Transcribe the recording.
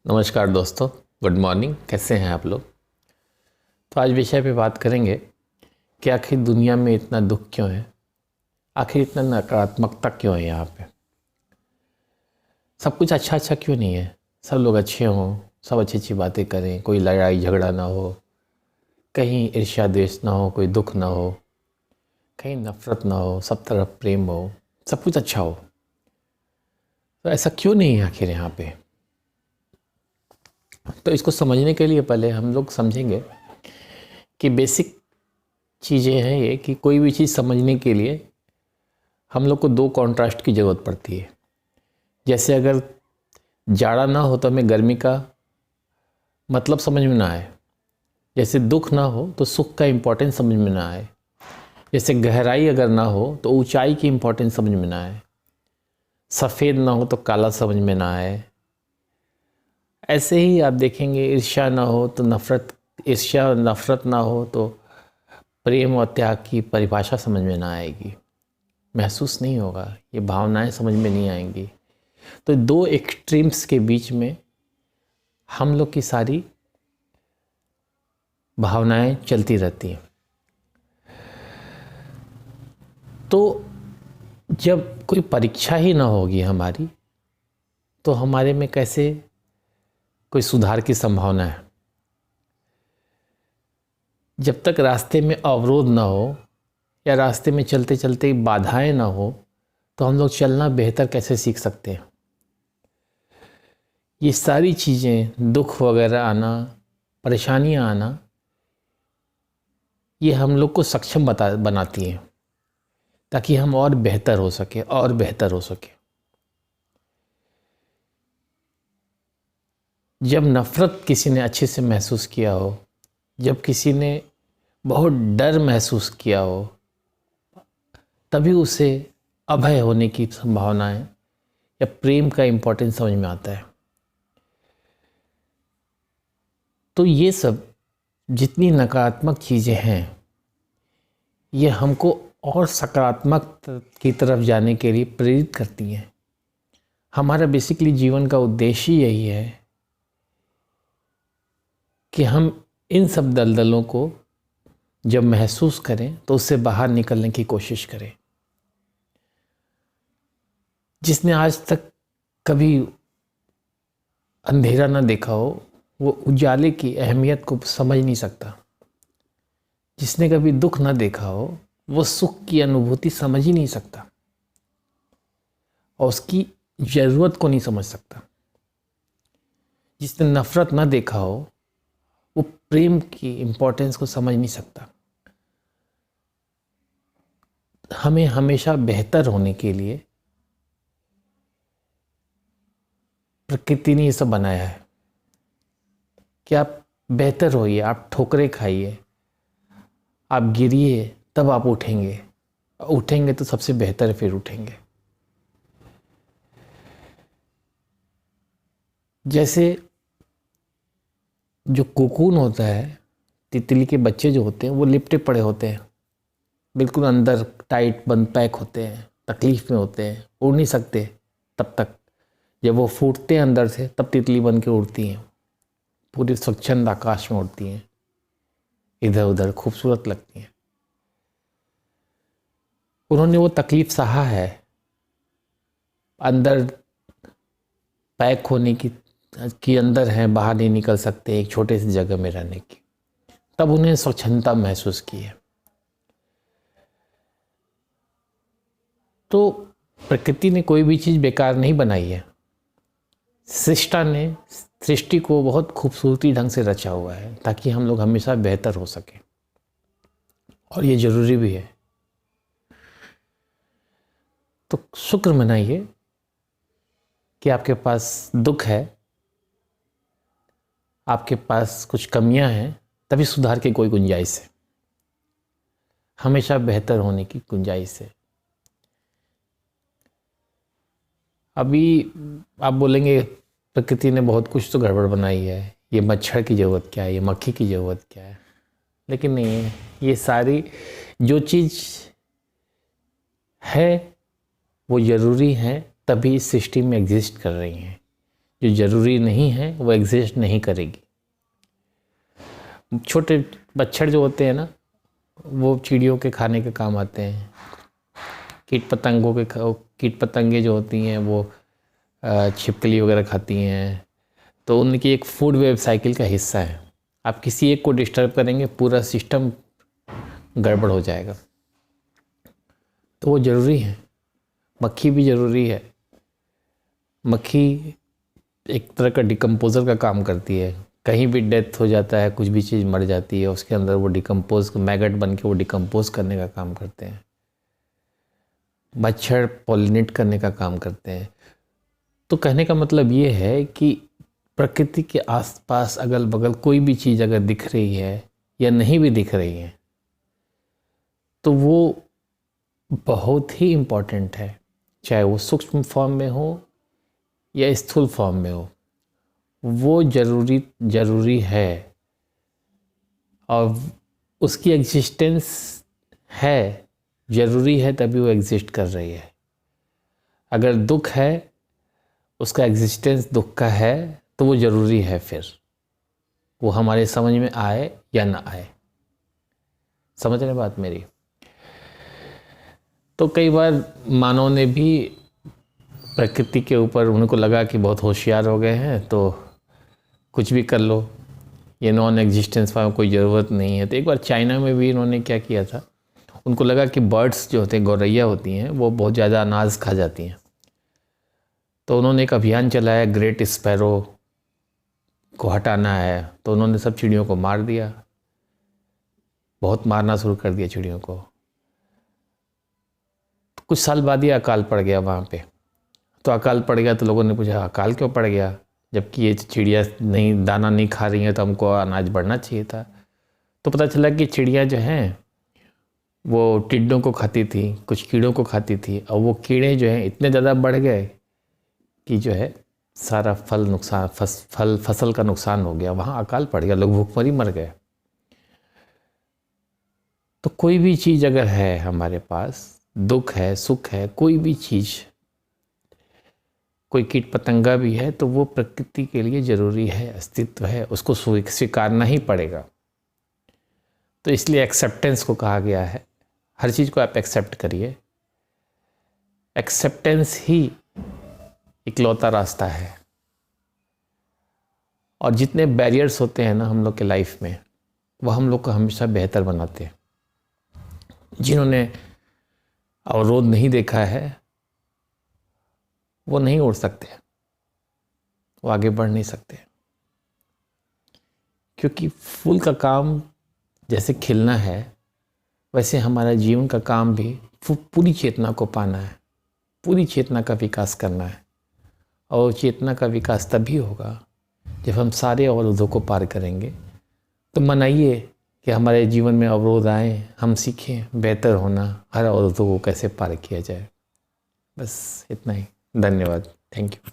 नमस्कार दोस्तों, good morning. कैसे हैं आप लोग? तो आज विषय पे बात करेंगे कि आखिर दुनिया में इतना दुख क्यों है, आखिर इतना नकारात्मकता क्यों है यहाँ पे। सब कुछ अच्छा अच्छा क्यों नहीं है? सब लोग अच्छे हों, सब अच्छी अच्छी बातें करें, कोई लड़ाई झगड़ा ना हो, कहीं ईर्ष्या द्वेष ना हो, कोई दुख ना हो, कहीं नफरत ना हो, सब तरफ प्रेम हो, सब कुछ अच्छा हो। तो ऐसा क्यों नहीं है आखिर यहाँ पे? तो इसको समझने के लिए पहले हम लोग समझेंगे कि बेसिक चीज़ें हैं ये कि कोई भी चीज़ समझने के लिए हम लोग को दो कॉन्ट्रास्ट की ज़रूरत पड़ती है। जैसे अगर जाड़ा ना हो तो हमें गर्मी का मतलब समझ में ना आए, जैसे दुख ना हो तो सुख का इम्पोर्टेंस समझ में ना आए, जैसे गहराई अगर ना हो तो ऊंचाई की इम्पोर्टेंस समझ में ना आए, सफ़ेद ना हो तो काला समझ में ना आए। ऐसे ही आप देखेंगे, ईर्ष्या ना हो तो नफ़रत, ईर्ष्या नफ़रत ना हो तो प्रेम और त्याग की परिभाषा समझ में ना आएगी, महसूस नहीं होगा, ये भावनाएं समझ में नहीं आएंगी। तो दो एक्सट्रीम्स के बीच में हम लोग की सारी भावनाएं चलती रहती हैं। तो जब कोई परीक्षा ही ना होगी हमारी, तो हमारे में कैसे कोई सुधार की संभावना है? जब तक रास्ते में अवरोध ना हो या रास्ते में चलते चलते बाधाएं ना हो, तो हम लोग चलना बेहतर कैसे सीख सकते हैं? ये सारी चीज़ें, दुख वगैरह आना, परेशानियां आना, ये हम लोग को सक्षम बनाती हैं ताकि हम और बेहतर हो सके और बेहतर हो सके। जब नफ़रत किसी ने अच्छे से महसूस किया हो, जब किसी ने बहुत डर महसूस किया हो, तभी उसे अभय होने की संभावनाएं या प्रेम का इम्पोर्टेंस समझ में आता है। तो ये सब जितनी नकारात्मक चीज़ें हैं, ये हमको और सकारात्मक की तरफ जाने के लिए प्रेरित करती हैं। हमारा बेसिकली जीवन का उद्देश्य यही है कि हम इन सब दलदलों को जब महसूस करें तो उससे बाहर निकलने की कोशिश करें। जिसने आज तक कभी अंधेरा ना देखा हो, वो उजाले की अहमियत को समझ नहीं सकता। जिसने कभी दुख ना देखा हो, वो सुख की अनुभूति समझ ही नहीं सकता और उसकी ज़रूरत को नहीं समझ सकता। जिसने नफ़रत ना देखा हो, वो प्रेम की इम्पोर्टेंस को समझ नहीं सकता। हमें हमेशा बेहतर होने के लिए प्रकृति ने ये सब बनाया है कि आप बेहतर होइए, आप ठोकरें खाइए, आप गिरिए, तब आप उठेंगे। उठेंगे तो सबसे बेहतर फिर उठेंगे। जैसे जो कोकून होता है, तितली के बच्चे जो होते हैं, वो लिपटे पड़े होते हैं, बिल्कुल अंदर टाइट बंद पैक होते हैं, तकलीफ में होते हैं, उड़ नहीं सकते तब तक। जब वो फूटते हैं अंदर से, तब तितली बन के उड़ती हैं, पूरी स्वच्छंद आकाश में उड़ती हैं, इधर उधर खूबसूरत लगती हैं। उन्होंने वो तकलीफ सहा है, अंदर पैक होने की अंदर हैं, बाहर नहीं निकल सकते, एक छोटे से जगह में रहने की। तब उन्हें स्वच्छंदता महसूस की है। तो प्रकृति ने कोई भी चीज़ बेकार नहीं बनाई है। सृष्टा ने सृष्टि को बहुत खूबसूरती ढंग से रचा हुआ है ताकि हम लोग हमेशा बेहतर हो सके, और ये ज़रूरी भी है। तो शुक्र मनाइए कि आपके पास दुख है, आपके पास कुछ कमियां हैं, तभी सुधार की कोई गुंजाइश है, हमेशा बेहतर होने की गुंजाइश है। अभी आप बोलेंगे प्रकृति ने बहुत कुछ तो गड़बड़ बनाई है, ये मच्छर की ज़रूरत क्या है, ये मक्खी की ज़रूरत क्या है। लेकिन नहीं है, ये सारी जो चीज़ है वो ज़रूरी है, तभी इस सृष्टि में एग्जिस्ट कर रही हैं। जो ज़रूरी नहीं है वो एग्जिस्ट नहीं करेगी। छोटे बच्छड़ जो होते हैं ना, वो चिड़ियों के खाने के काम आते हैं। कीट पतंगे जो होती हैं वो छिपकली वगैरह खाती हैं, तो उनकी एक फूड वेब साइकिल का हिस्सा है। आप किसी एक को डिस्टर्ब करेंगे, पूरा सिस्टम गड़बड़ हो जाएगा। तो वो ज़रूरी है। मक्खी भी ज़रूरी है। मक्खी एक तरह का डिकम्पोज़र का काम करती है। कहीं भी डेथ हो जाता है, कुछ भी चीज़ मर जाती है, उसके अंदर वो डिकम्पोज, मैगट बन के वो डिकम्पोज करने का काम करते हैं। मच्छर पॉलिनेट करने का काम करते हैं। तो कहने का मतलब ये है कि प्रकृति के आसपास अगल बगल कोई भी चीज़ अगर दिख रही है या नहीं भी दिख रही है, तो वो बहुत ही इम्पॉर्टेंट है, चाहे वो सूक्ष्म फॉर्म में हो या स्थूल फॉर्म में हो। वो ज़रूरी है और उसकी एग्जिस्टेंस है, ज़रूरी है, तभी वो एग्जिस्ट कर रही है। अगर दुख है, उसका एग्जिस्टेंस दुख का है, तो वो ज़रूरी है। फिर वो हमारे समझ में आए या ना आए, समझ रहे बात मेरी। तो कई बार मानव ने भी प्रकृति के ऊपर, उनको लगा कि बहुत होशियार हो गए हैं तो कुछ भी कर लो, ये नॉन एग्जिस्टेंस वाला कोई ज़रूरत नहीं है। तो एक बार चाइना में भी इन्होंने क्या किया था, उनको लगा कि बर्ड्स जो होते हैं, गौरैया होती हैं, वो बहुत ज़्यादा अनाज खा जाती हैं। तो उन्होंने एक अभियान चलाया, ग्रेट स्पैरो को हटाना है। तो उन्होंने सब चिड़ियों को मार दिया, बहुत मारना शुरू कर दिया चिड़ियों को। तो कुछ साल बाद ही अकाल पड़ गया वहाँ पे। तो अकाल पड़ गया तो लोगों ने पूछा अकाल क्यों पड़ गया, जबकि ये चिड़िया नहीं, दाना नहीं खा रही हैं, तो हमको अनाज बढ़ना चाहिए था। तो पता चला कि चिड़िया जो हैं वो टिड्डों को खाती थी, कुछ कीड़ों को खाती थी, और वो कीड़े जो हैं इतने ज़्यादा बढ़ गए कि जो है सारा फसल का नुकसान हो गया। वहाँ अकाल पड़ गया, लोग भूखमरी मर गए। तो कोई भी चीज़ अगर है हमारे पास, दुख है, सुख है, कोई भी चीज़, कोई कीट पतंगा भी है, तो वो प्रकृति के लिए ज़रूरी है, अस्तित्व है, उसको स्वीकारना ही पड़ेगा। तो इसलिए एक्सेप्टेंस को कहा गया है। हर चीज़ को आप एक्सेप्ट करिए। एक्सेप्टेंस ही इकलौता रास्ता है। और जितने बैरियर्स होते हैं ना हम लोग के लाइफ में, वो हम लोग को हमेशा बेहतर बनाते हैं। जिन्होंने अवरोध नहीं देखा है वो नहीं उड़ सकते, वो आगे बढ़ नहीं सकते। क्योंकि फूल का काम जैसे खिलना है, वैसे हमारा जीवन का काम भी पूरी चेतना को पाना है, पूरी चेतना का विकास करना है। और चेतना का विकास तभी होगा जब हम सारे अवरोधों को पार करेंगे। तो मनाइए कि हमारे जीवन में अवरोध आए, हम सीखें बेहतर होना, हर अवरोधों को कैसे पार किया जाए। बस इतना ही। धन्यवाद। Thank you.